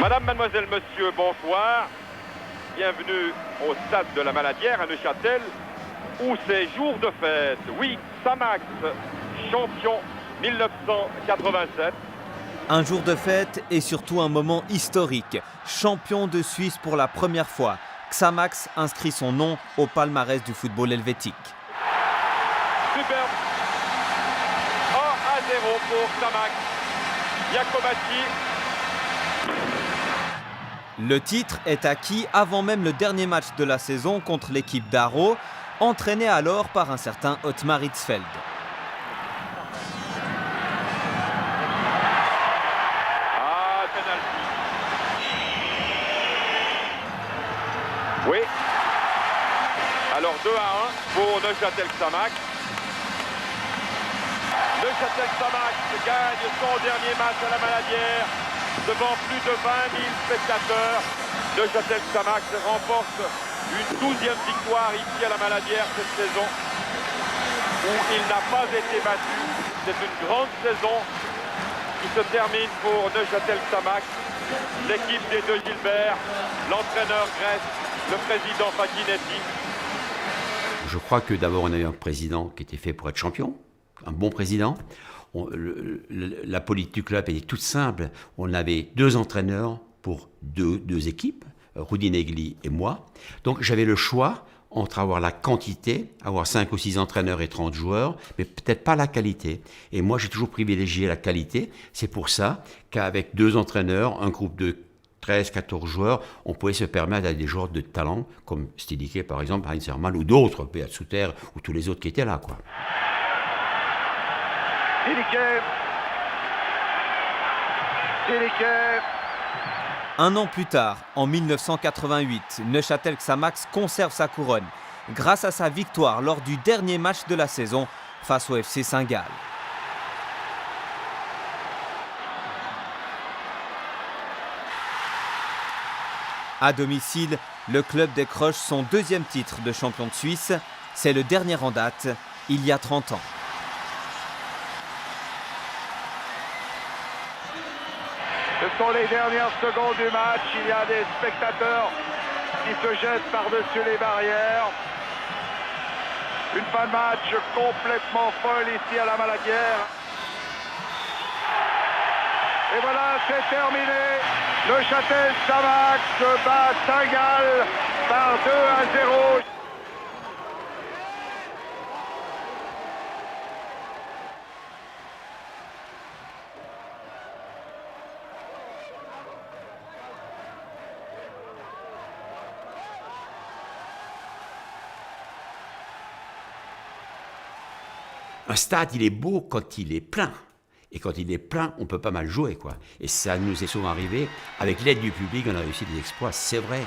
Madame, mademoiselle, monsieur, bonsoir. Bienvenue au stade de la Maladière à Neuchâtel, où c'est jour de fête. Oui, Xamax, champion 1987. Un jour de fête et surtout un moment historique. Champion de Suisse pour la première fois, Xamax inscrit son nom au palmarès du football helvétique. Superbe. 1-0 pour Xamax. Jacobacci. Le titre est acquis avant même le dernier match de la saison contre l'équipe d'Aro, entraînée alors par un certain Ottmar Hitzfeld. Penalty. Oui. Alors 2-1 pour Neuchâtel-Xamax. Neuchâtel-Xamax gagne son dernier match à la Maladière devant plus de 20 000 spectateurs. Neuchâtel-Xamax remporte une 12e victoire ici à la Maladière cette saison, où il n'a pas été battu. C'est une grande saison qui se termine pour Neuchâtel-Xamax. L'équipe des deux Gilbert, l'entraîneur Grèce, le président Facchinetti. Je crois que d'abord on a eu un président qui était fait pour être champion, un bon président. La politique du club était toute simple. On avait 2 entraîneurs pour deux équipes, Rudi Negli et moi. Donc j'avais le choix entre avoir la quantité, avoir 5 ou 6 entraîneurs et 30 joueurs, mais peut-être pas la qualité. Et moi j'ai toujours privilégié la qualité. C'est pour ça qu'avec 2 entraîneurs, un groupe de 13-14 joueurs, on pouvait se permettre à des joueurs de talent, comme Stidike par exemple, Heinz Hermann ou d'autres, Beat Suter ou tous les autres qui étaient là, quoi. Stidike. Un an plus tard, en 1988, Neuchâtel-Xamax conserve sa couronne grâce à sa victoire lors du dernier match de la saison face au FC Saint-Gall. À domicile, le club décroche son 2e titre de champion de Suisse. C'est le dernier en date, il y a 30 ans. Ce sont les dernières secondes du match. Il y a des spectateurs qui se jettent par-dessus les barrières. Une fin de match complètement folle ici à la Maladière. Et voilà, c'est terminé. Neuchâtel-Xamax bat Saint-Gall par 2-0. Un stade, il est beau quand il est plein. Et quand il est plein, on peut pas mal jouer, quoi. Et ça nous est souvent arrivé. Avec l'aide du public, on a réussi des exploits, c'est vrai.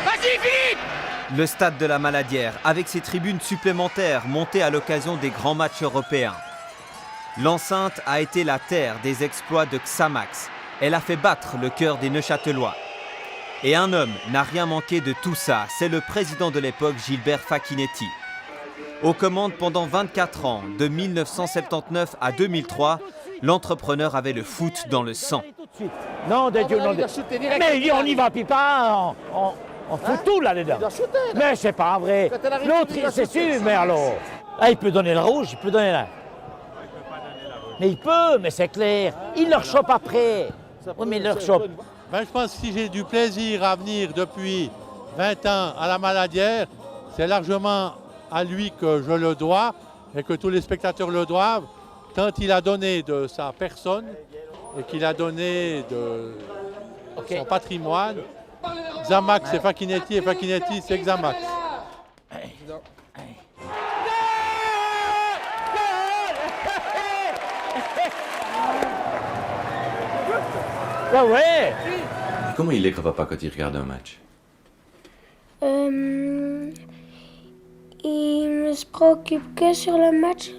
Vas-y, Philippe! Le stade de la Maladière, avec ses tribunes supplémentaires montées à l'occasion des grands matchs européens. L'enceinte a été la terre des exploits de Xamax. Elle a fait battre le cœur des Neuchâtelois. Et un homme n'a rien manqué de tout ça, c'est le président de l'époque, Gilbert Facchinetti. Aux commandes pendant 24 ans, de 1979 à 2003, l'entrepreneur avait le foot dans le sang. Non, de Dieu, non. Mais on y va, puis pas, on fout tout là-dedans. Mais c'est pas vrai. L'autre, c'est sûr, mais alors. Ah, il peut donner le rouge, il peut donner la. Mais il peut, mais c'est clair. Il leur chope après. Oui, mais il leur chope. Ben, je pense que si j'ai du plaisir à venir depuis 20 ans à la Maladière, c'est largement à lui que je le dois et que tous les spectateurs le doivent, tant il a donné de sa personne et qu'il a donné de son patrimoine. Xamax c'est Facchinetti et Facchinetti c'est Xamax. Ouais, ouais. Comment il est, grand-papa, quand il regarde un match? Il ne se préoccupe que sur le match,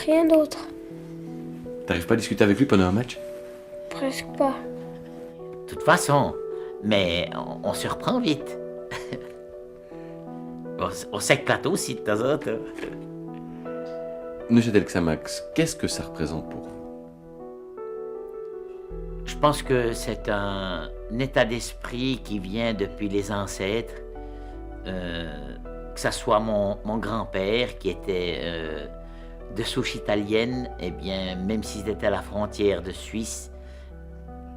rien d'autre. T'arrives pas à discuter avec lui pendant un match? Presque pas. De toute façon, mais on se reprend vite. On s'éclate aussi de temps en temps. Neuchâtel Xamax, qu'est-ce que ça représente pour vous? Je Je pense que c'est un état d'esprit qui vient depuis les ancêtres. Que ça soit mon grand-père qui était de souche italienne, eh bien, même s'il était à la frontière de Suisse,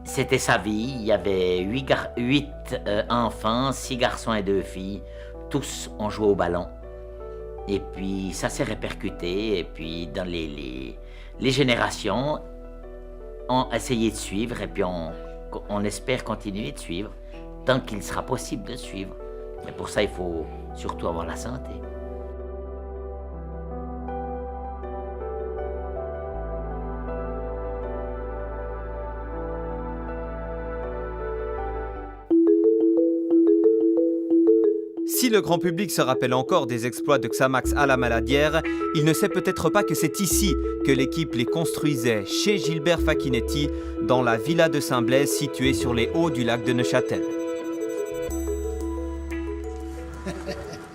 c'était sa vie. Il y avait 8 enfants, 6 garçons et 2 filles. Tous ont joué au ballon. Et puis ça s'est répercuté. Et puis dans les générations ont essayé de suivre. Et puis on espère continuer de suivre tant qu'il sera possible de suivre. Et pour ça, il faut surtout avoir la santé. Si le grand public se rappelle encore des exploits de Xamax à la Maladière, il ne sait peut-être pas que c'est ici que l'équipe les construisait, chez Gilbert Facchinetti, dans la villa de Saint-Blaise située sur les hauts du lac de Neuchâtel.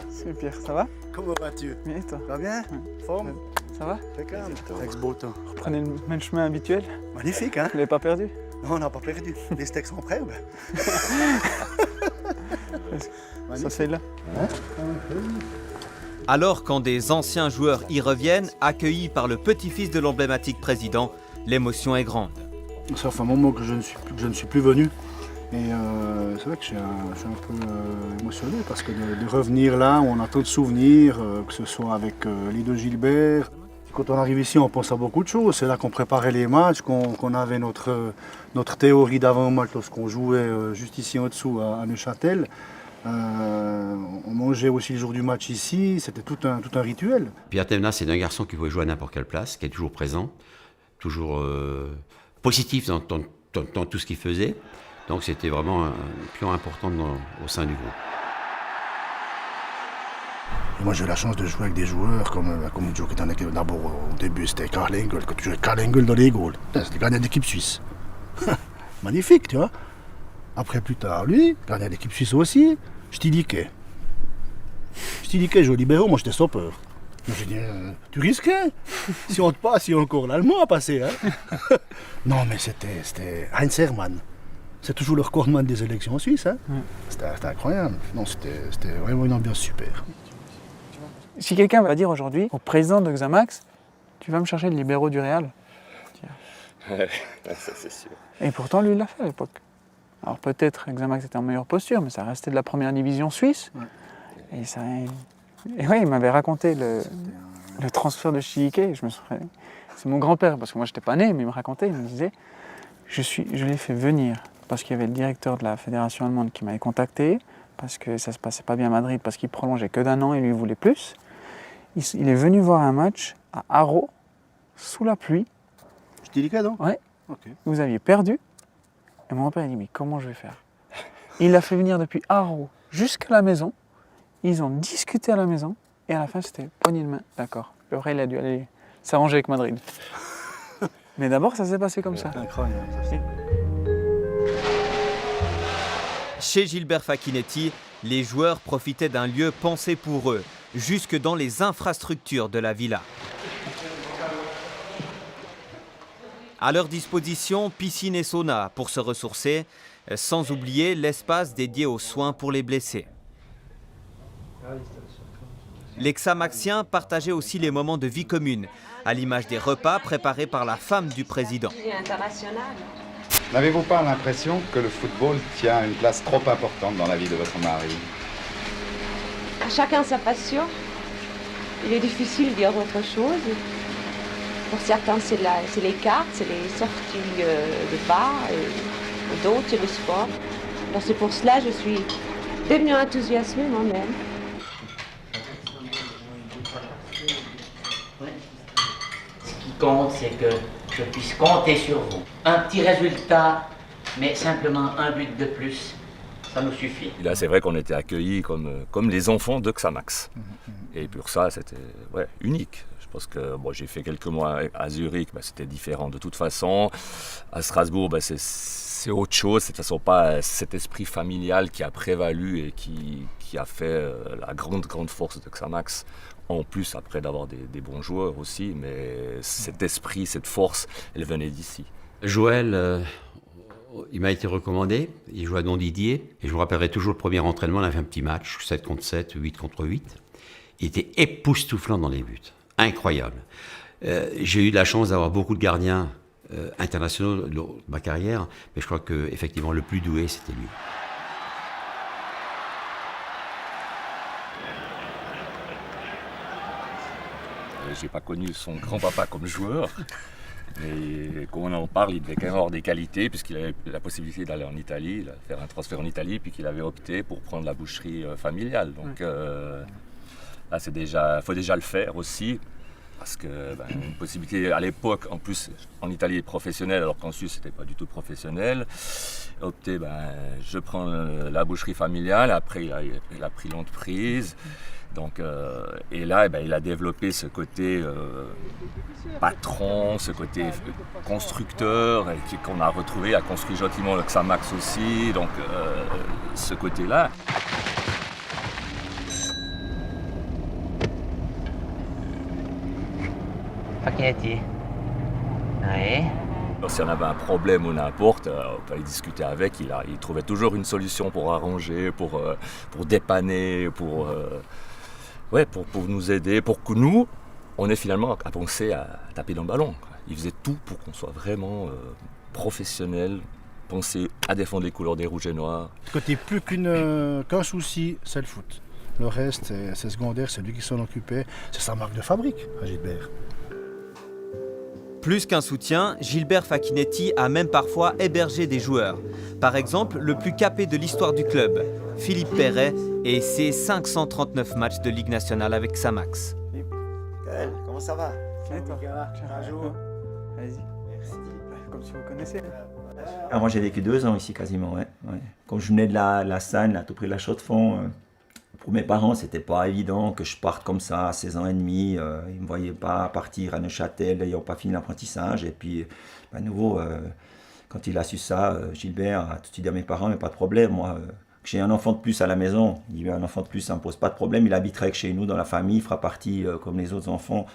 Salut Pierre, ça va? Comment vas-tu? Bien et toi? Va bien? Forme? Ça va? Impeccable. Avec beau temps. Reprenez le même chemin habituel? Magnifique, hein? Vous l'avez pas perdu? Non, on n'a pas perdu. Les steaks sont prêts, ben. Ça c'est là. Alors, quand des anciens joueurs y reviennent, accueillis par le petit-fils de l'emblématique président, l'émotion est grande. Ça fait un moment que je ne suis plus venu. Et c'est vrai que je suis un peu émotionné parce que de revenir là, où on a tant de souvenirs, que ce soit avec les deux Gilbert. Quand on arrive ici, on pense à beaucoup de choses. C'est là qu'on préparait les matchs, qu'on avait notre théorie d'avant-match lorsqu'on jouait juste ici en dessous à Neuchâtel. On mangeait aussi le jour du match ici, c'était tout un rituel. Pierre Thévenat, c'est un garçon qui pouvait jouer à n'importe quelle place, qui est toujours présent, toujours positif dans tout ce qu'il faisait. Donc c'était vraiment un pion important au sein du groupe. Et moi j'ai eu la chance de jouer avec des joueurs comme Joe qui était en équipe d'abord au début, c'était Karl Engel, quand tu jouais Karl Engel dans les goals. C'était gardien d'équipe suisse. Magnifique, tu vois. Après plus tard, lui, gardien d'équipe suisse aussi, Stilicke. Stilicke jouait libéraux, moi j'étais stoppeur. J'ai dit, tu risquais? Si on te passe, il y a encore l'allemand à passer. Hein. Non mais c'était Heinz Hermann. C'est toujours le recordman des élections en Suisse. Hein. C'était incroyable. Non, c'était vraiment une ambiance super. Si quelqu'un va dire aujourd'hui au président de Xamax, tu vas me chercher le libéraux du Real. Ouais, ça c'est sûr. Et pourtant, lui, il l'a fait à l'époque. Alors peut-être Xamax était en meilleure posture, mais ça restait de la première division suisse. Ouais. Et ouais, il m'avait raconté le transfert de Stilicke. C'est mon grand-père, parce que moi, je n'étais pas né, mais il me racontait, il me disait, je l'ai fait venir parce qu'il y avait le directeur de la fédération allemande qui m'avait contacté, parce que ça ne se passait pas bien à Madrid, parce qu'il prolongeait que d'1 an et lui voulait plus. Il est venu voir un match à Haro, sous la pluie. Stilicke, non? Ouais. Okay. Vous aviez perdu. Et mon grand-père a dit, mais comment je vais faire? Il l'a fait venir depuis Haro jusqu'à la maison. Ils ont discuté à la maison. Et à la fin, c'était poignée de main. D'accord. Le vrai, il a dû aller s'arranger avec Madrid. Mais d'abord, ça s'est passé comme ça. Incroyable. Chez Gilbert Facchinetti, les joueurs profitaient d'un lieu pensé pour eux, jusque dans les infrastructures de la villa. À leur disposition, piscine et sauna pour se ressourcer, sans oublier l'espace dédié aux soins pour les blessés. Les Xamaxiens partageaient aussi les moments de vie commune, à l'image des repas préparés par la femme du président. N'avez-vous pas l'impression que le football tient une place trop importante dans la vie de votre mari? Chacun sa passion. Il est difficile de dire autre chose. Pour certains, c'est les cartes, c'est les sorties de bar, et d'autres, c'est le sport. Alors c'est pour cela que je suis devenue enthousiasmée moi-même. Ce qui compte, c'est que je puisse compter sur vous. Un petit résultat, mais simplement un but de plus, ça nous suffit. Et là, c'est vrai qu'on était accueillis comme les enfants de Xamax. Et pour ça, c'était unique. Je pense que j'ai fait quelques mois à Zurich, c'était différent de toute façon. À Strasbourg, c'est autre chose. C'est de toute façon pas cet esprit familial qui a prévalu et qui a fait la grande force de Xamax. En plus, après d'avoir des bons joueurs aussi, mais cet esprit, cette force, elle venait d'ici. Joël, Il m'a été recommandé, il jouait à Don Didier, et je me rappellerai toujours le premier entraînement, on avait un petit match, 7 contre 7, 8 contre 8. Il était époustouflant dans les buts, incroyable. J'ai eu de la chance d'avoir beaucoup de gardiens internationaux de ma carrière, mais je crois qu'effectivement le plus doué, c'était lui. J'ai pas connu son grand-papa comme joueur, mais quand on en parle, il devait quand même avoir des qualités, puisqu'il avait la possibilité d'aller en Italie, faire un transfert en Italie, puis qu'il avait opté pour prendre la boucherie familiale. Donc là, faut déjà le faire aussi, parce que une possibilité à l'époque, en plus en Italie professionnelle, alors qu'en Suisse c'était pas du tout professionnel. Opté, je prends la boucherie familiale. Après, il a pris l'entreprise. Donc, et là, il a développé ce côté patron, ce côté constructeur, qu'on a retrouvé, il a construit gentiment le Xamax aussi, donc ce côté-là. Facchinetti. Oui. Si on avait un problème ou n'importe, on peut aller discuter avec, il trouvait toujours une solution pour arranger, pour dépanner, pour nous aider, pour que nous, on ait finalement à penser à taper dans le ballon. Il faisait tout pour qu'on soit vraiment professionnel, penser à défendre les couleurs des rouges et noirs. Côté plus qu'un souci, c'est le foot. Le reste, c'est secondaire, c'est lui qui s'en occupait. C'est sa marque de fabrique, à Gilbert. Plus qu'un soutien, Gilbert Facchinetti a même parfois hébergé des joueurs. Par exemple, le plus capé de l'histoire du club, Philippe Perret, et ses 539 matchs de Ligue nationale avec Xamax. Gaël, comment ça va? Bonjour. Vas-y. Merci. Comme si vous connaissez. Alors moi j'ai vécu 2 ans ici quasiment, ouais. Quand je venais de la Seine, là, tout près de la Chaux-de-Fonds, pour mes parents, c'était pas évident que je parte comme ça à 16 ans et demi. Ils ne me voyaient pas partir à Neuchâtel, n'ayant pas fini l'apprentissage. Et puis, à nouveau, quand il a su ça, Gilbert a tout de suite dit à mes parents, mais pas de problème, moi, que j'ai un enfant de plus à la maison. Il y a un enfant de plus, ça ne me pose pas de problème. Il habiterait chez nous dans la famille, il fera partie comme les autres enfants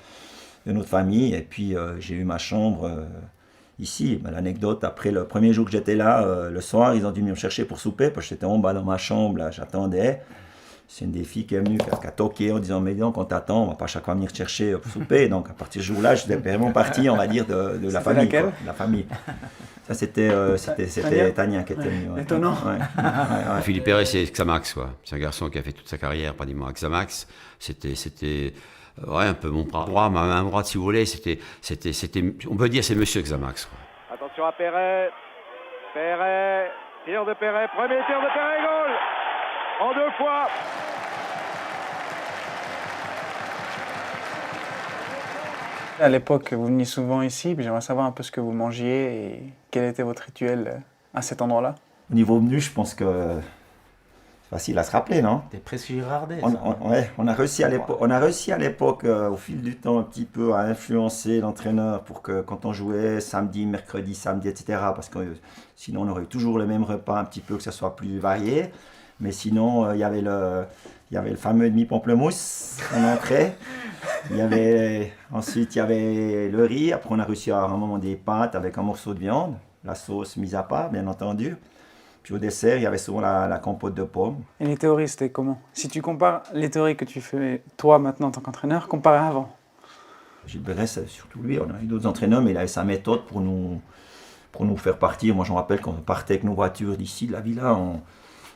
de notre famille. Et puis, j'ai eu ma chambre ici. L'anecdote, après le premier jour que j'étais là, le soir, ils ont dû me chercher pour souper, parce que j'étais en bas dans ma chambre, là, j'attendais. C'est une des filles qui est venue, qui a toqué en disant « Mais donc, on t'attend, on va pas chaque fois venir te chercher pour souper. » Donc, à partir de ce jour-là, j'étais vraiment parti, on va dire, de la famille. Quoi, la famille. Ça, c'était Tania qui était venue. Ouais. Étonnant. Ouais. Philippe Perret, c'est Xamax, quoi. C'est un garçon qui a fait toute sa carrière, pratiquement à Xamax. C'était un peu mon bras droit, ma main droite, si vous voulez. On peut dire, c'est Monsieur Xamax, quoi. Attention à Perret. Perret, tir de Perret, premier tir de Perret, goal en 2 fois. À l'époque, vous veniez souvent ici, puis j'aimerais savoir un peu ce que vous mangiez et quel était votre rituel à cet endroit-là. Au niveau menu, je pense que c'est facile à se rappeler, non? T'es presque girardais. On a réussi à l'époque, au fil du temps, un petit peu à influencer l'entraîneur pour que quand on jouait samedi, mercredi, samedi, etc., parce que sinon on aurait toujours le même repas, un petit peu que ça soit plus varié. Mais sinon, il y avait le fameux demi-pamplemousse en entrée. Ensuite, il y avait le riz. Après, on a réussi à avoir un moment des pâtes avec un morceau de viande. La sauce mise à part, bien entendu. Puis au dessert, il y avait souvent la compote de pommes. Et les théories, c'était comment? Si tu compares les théories que tu fais, toi, maintenant, en tant qu'entraîneur, comparé à avant. Gilbert, surtout lui, on a eu d'autres entraîneurs, mais il avait sa méthode pour nous faire partir. Moi, je me rappelle quand on partait avec nos voitures d'ici, de la villa,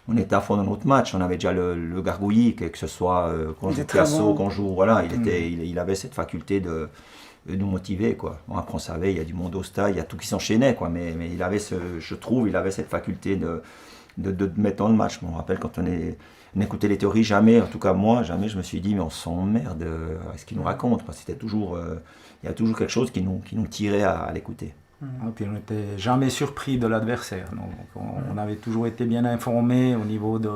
on était à fond dans notre match. On avait déjà le gargouillis, que ce soit qu'on joue Picasso, qu'on joue. Voilà, il avait cette faculté de nous motiver, quoi. Bon, après, on savait, il y a du monde au stade, il y a tout qui s'enchaînait, quoi. Mais il avait il avait cette faculté de mettre dans le match. Je me rappelle quand on écoutait les théories, jamais, en tout cas moi, jamais je me suis dit, mais on s'emmerde à ce qu'il nous raconte. C'était toujours, il y a toujours quelque chose qui nous tirait à l'écouter. Et puis on n'était jamais surpris de l'adversaire. On avait toujours été bien informés au niveau de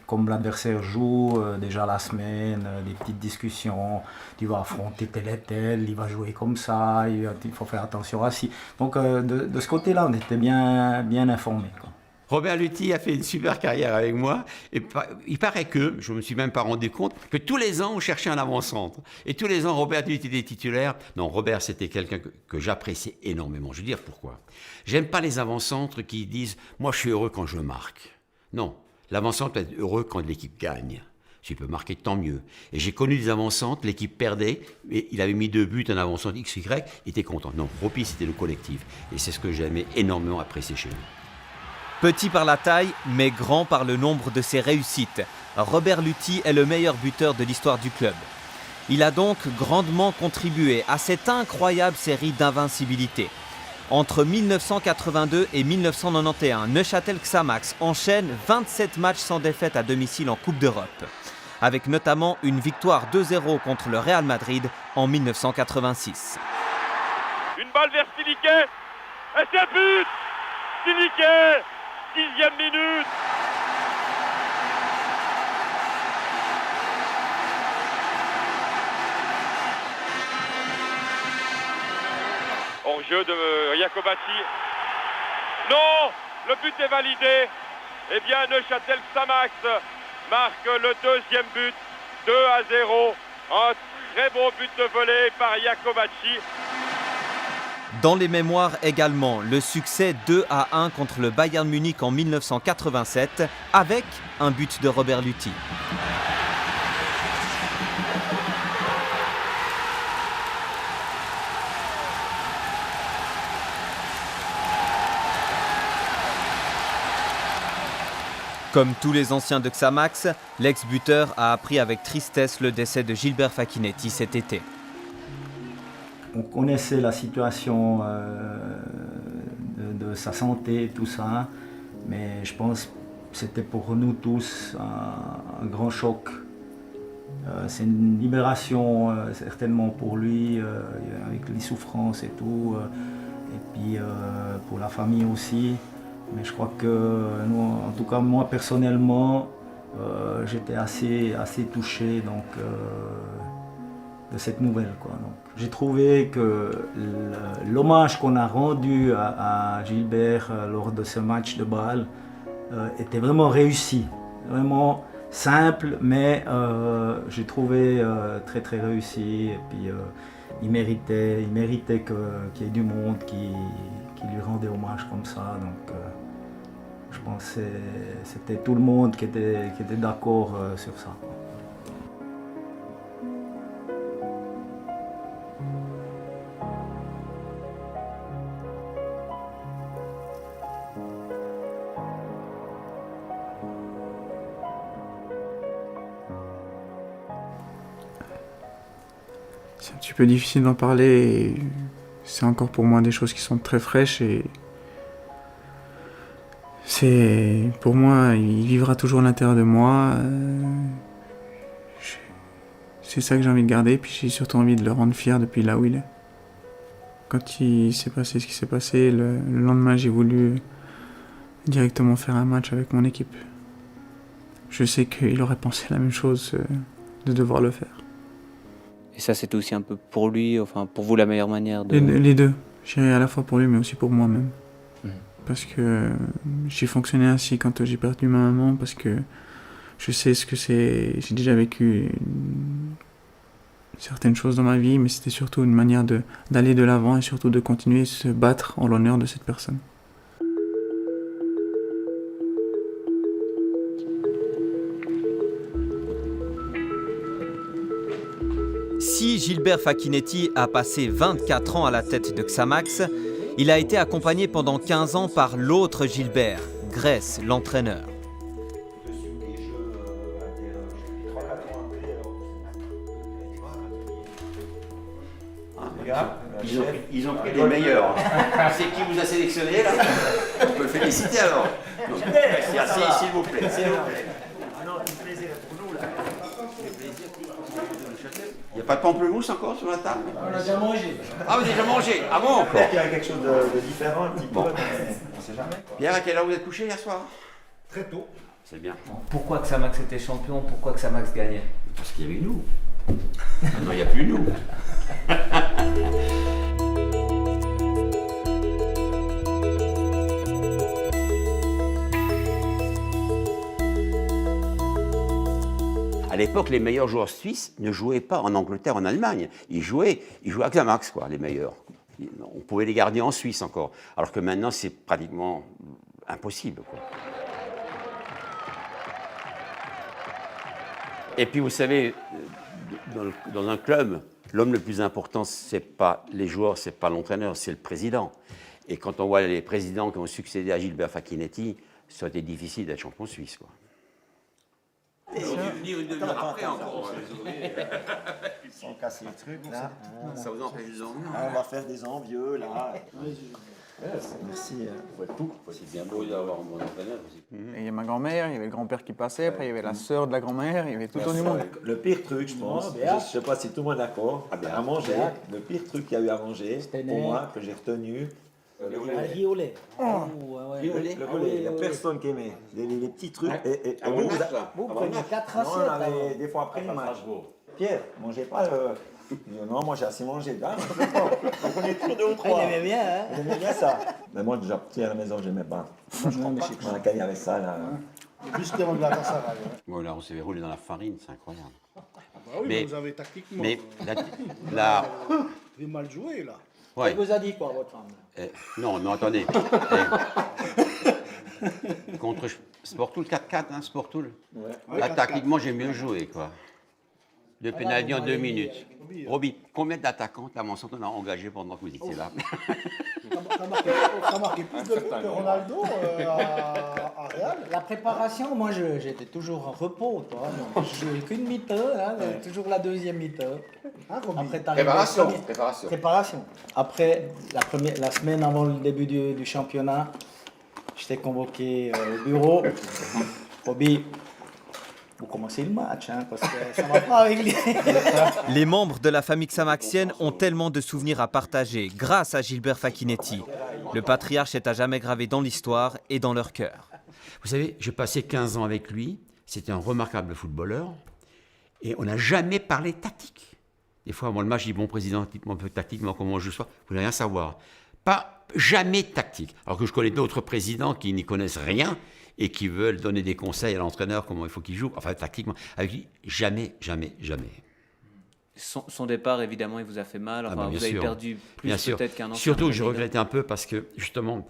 comme l'adversaire joue, déjà la semaine, des petites discussions, tu vas affronter tel et tel, il va jouer comme ça, il faut faire attention à ci. Donc de ce côté-là, on était bien informés, quoi. Robert Luthi a fait une super carrière avec moi. Et il paraît que, je ne me suis même pas rendu compte, que tous les ans, on cherchait un avant-centre. Et tous les ans, Robert Luthi était titulaire. Non, Robert, c'était quelqu'un que j'appréciais énormément. Je veux dire pourquoi. J'aime pas les avant-centres qui disent « moi, je suis heureux quand je marque ». Non, l'avant-centre peut être heureux quand l'équipe gagne. S'il peut marquer, tant mieux. Et j'ai connu des avant-centres, l'équipe perdait, et il avait mis 2 buts, un avant-centre XY, il était content. Non, Ropi, c'était le collectif. Et c'est ce que j'aimais énormément apprécier chez lui. Petit par la taille, mais grand par le nombre de ses réussites, Robert Luthi est le meilleur buteur de l'histoire du club. Il a donc grandement contribué à cette incroyable série d'invincibilité. Entre 1982 et 1991, Neuchâtel Xamax enchaîne 27 matchs sans défaite à domicile en Coupe d'Europe, avec notamment une victoire 2-0 contre le Real Madrid en 1986. Une balle vers Siliquet, et c'est un but. Siliquet, 10e minute. Hors-jeu de Iacobacci. Non, le but est validé. Eh bien, Neuchâtel Xamax marque le 2e but, 2-0. Un très beau but de volée par Iacobacci. Dans les mémoires également, le succès 2-1 contre le Bayern Munich en 1987, avec un but de Robert Luthi. Comme tous les anciens de Xamax, l'ex-buteur a appris avec tristesse le décès de Gilbert Facchinetti cet été. On connaissait la situation de sa santé, tout ça, mais je pense que c'était pour nous tous un grand choc. C'est une libération certainement pour lui, avec les souffrances et tout, et puis pour la famille aussi. Mais je crois que nous, en tout cas moi personnellement, j'étais assez touché donc, de cette nouvelle, quoi. Donc, j'ai trouvé que l'hommage qu'on a rendu à Gilbert lors de ce match de Bâle était vraiment réussi, vraiment simple, mais j'ai trouvé très très réussi. Et puis il méritait qu'il y ait du monde qui lui rendait hommage comme ça. Donc je pense que c'était tout le monde qui était d'accord sur ça, quoi. C'est un petit peu difficile d'en parler. C'est encore pour moi des choses qui sont très fraîches et c'est pour moi, il vivra toujours à l'intérieur de moi. C'est ça que j'ai envie de garder, puis j'ai surtout envie de le rendre fier depuis là où il est. Quand il s'est passé ce qui s'est passé, le lendemain j'ai voulu directement faire un match avec mon équipe. Je sais qu'il aurait pensé la même chose de devoir le faire. Et ça, c'était aussi un peu pour lui, enfin pour vous, la meilleure manière de... Les deux. J'irai à la fois pour lui, mais aussi pour moi-même. Parce que j'ai fonctionné ainsi quand j'ai perdu ma maman, parce que je sais ce que c'est. J'ai déjà vécu certaines choses dans ma vie, mais c'était surtout une manière d'aller de l'avant et surtout de continuer à se battre en l'honneur de cette personne. Si Gilbert Facchinetti a passé 24 ans à la tête de Xamax, il a été accompagné pendant 15 ans par l'autre Gilbert, Grèce, l'entraîneur. Ils ont pris les meilleurs. C'est qui vous a sélectionné là? On peut le féliciter alors. Merci, s'il vous plaît. Il n'y a pas de pamplemousse encore sur la table? On a déjà mangé. Ah, vous avez déjà mangé? Ah bon? Peut-être qu'il y a quelque chose de différent un petit peu, mais on ne sait jamais. Pierre, à quelle heure vous êtes couché hier soir? Très tôt. C'est bien. Pourquoi Xamax était champion? Pourquoi Xamax gagnait? Parce qu'il y avait nous. Maintenant, il n'y a plus nous. l'époque, les meilleurs joueurs suisses ne jouaient pas en Angleterre, en Allemagne. Ils jouaient à Xamax, quoi, les meilleurs. On pouvait les garder en Suisse encore. Alors que maintenant, c'est pratiquement impossible, quoi. Et puis, vous savez, dans un club, l'homme le plus important, c'est pas les joueurs, c'est pas l'entraîneur, c'est le président. Et quand on voit les présidents qui ont succédé à Gilbert Facchinetti, ça a été difficile d'être champion suisse, quoi. Après encore, sans casser le truc là. Ça vous empêche de dormir. On va faire des envieux là. Merci. C'est bien beau d'avoir un bon entraîneur. Et il y a ma grand-mère, il y avait le grand-père qui passait, après il y avait la sœur de la grand-mère, il y avait tout du monde. Le pire truc, je pense, je ne sais pas si tout le monde est d'accord, à manger, le pire truc qu'il y a eu à manger, pour moi, que j'ai retenu, le riolet. Il n'y a personne qui aimait. Les petits trucs. Et vous prenez 4 assiettes. Non, on avait des fois après le match. Pierre, mangez pas le... Non, moi j'ai assez mangé. On connaît toujours 2 ou 3. Il aimait bien, hein. Il aimait bien ça. Mais moi, déjà petit à la maison, j'aimais pas. Franchement, quand il y avait ça, là... Juste avant de la Galatasaray. Bon, là, on s'est roulé dans la farine, c'est incroyable. Ah bah oui, mais vous avez tactiquement... Mais Vous avez mal joué, là. Ouais. Elle vous a dit quoi, votre femme? Non, mais attendez. Contre Sportoul 4-4, hein, Sportoul. Ouais. Là, tactiquement, j'ai mieux joué, quoi. 2 pénaltys en 2 minutes. Roby, combien d'attaquants t'as on a engagé pendant que vous étiez là? T'as marqué plus de buts que Ronaldo à Real. La préparation, moi j'étais toujours en repos, toi. Je jouais qu'une mi-temps, hein, toujours la deuxième mi-temps. Après, préparation. Après, la semaine avant le début du championnat, j'étais convoqué au bureau. Roby, vous commencez le match, hein, parce que ça ne va pas avec lui. Les membres de la famille xamaxienne ont tellement de souvenirs à partager grâce à Gilbert Facchinetti. Le patriarche est à jamais gravé dans l'histoire et dans leur cœur. Vous savez, j'ai passé 15 ans avec lui. C'était un remarquable footballeur. Et on n'a jamais parlé tactique. Des fois, avant le match, je dis, bon, président, dites-moi un peu tactiquement comment on joue ce soir. Vous n'allez rien savoir. Jamais tactique. Alors que je connais d'autres présidents qui n'y connaissent rien et qui veulent donner des conseils à l'entraîneur, comment il faut qu'il joue. Enfin, tactiquement. Avec lui, jamais. Son départ, évidemment, il vous a fait mal. Enfin, vous avez perdu plus peut-être qu'un ancien. Surtout, je regrettais un peu parce que, justement,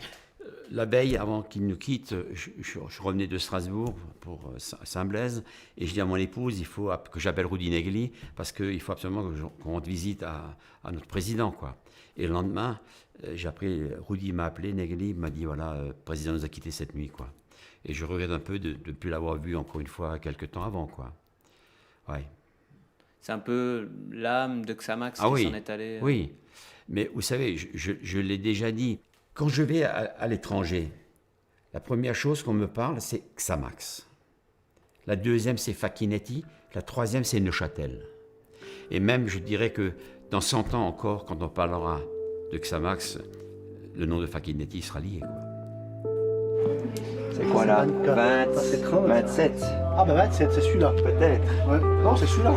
la veille, avant qu'il nous quitte, je revenais de Strasbourg pour Saint-Blaise et je dis à mon épouse, il faut que j'appelle Rudi Negli parce qu'il faut absolument qu'on rende visite à notre président, quoi. Et le lendemain, Rudi m'a appelé, Negli m'a dit, voilà, le président nous a quittés cette nuit, quoi. Et je regrette un peu de ne plus l'avoir vu encore une fois quelques temps avant, quoi. Ouais. C'est un peu l'âme de Xamax qui s'en est allé. Oui, mais vous savez, je l'ai déjà dit, quand je vais à l'étranger, la première chose qu'on me parle, c'est Xamax. La deuxième, c'est Facchinetti. La troisième, c'est Neuchâtel. Et même, je dirais que dans 100 ans encore, quand on parlera de Xamax, le nom de Facchinetti sera lié, quoi. C'est quoi là? 27. Ah bah 27, c'est celui-là. Peut-être. Ouais. Non, c'est celui-là.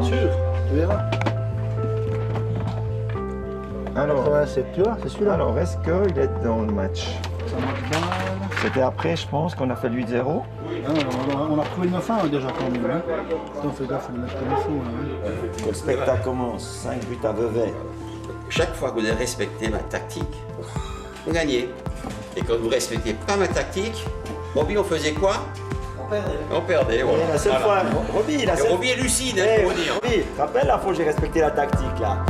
Sûr, tu verras. Alors, 87, tu vois, c'est celui-là. Alors, est-ce qu'il est dans le match? C'était après, je pense, qu'on a fait le 8-0. On a retrouvé le 9-1 déjà quand même. Hein. Attends, fais gaffe, on va mettre comme il faut. Hein. Que le spectacle commence, 5 buts à Vevey. Chaque fois que vous avez respecté ma tactique, vous gagnez. Et quand vous ne respectez pas ma tactique, Roby, on faisait quoi? On perdait, voilà. La seule fois, Roby, Roby est lucide, pour dire. Roby, te rappelles la fois où j'ai respecté la tactique, là?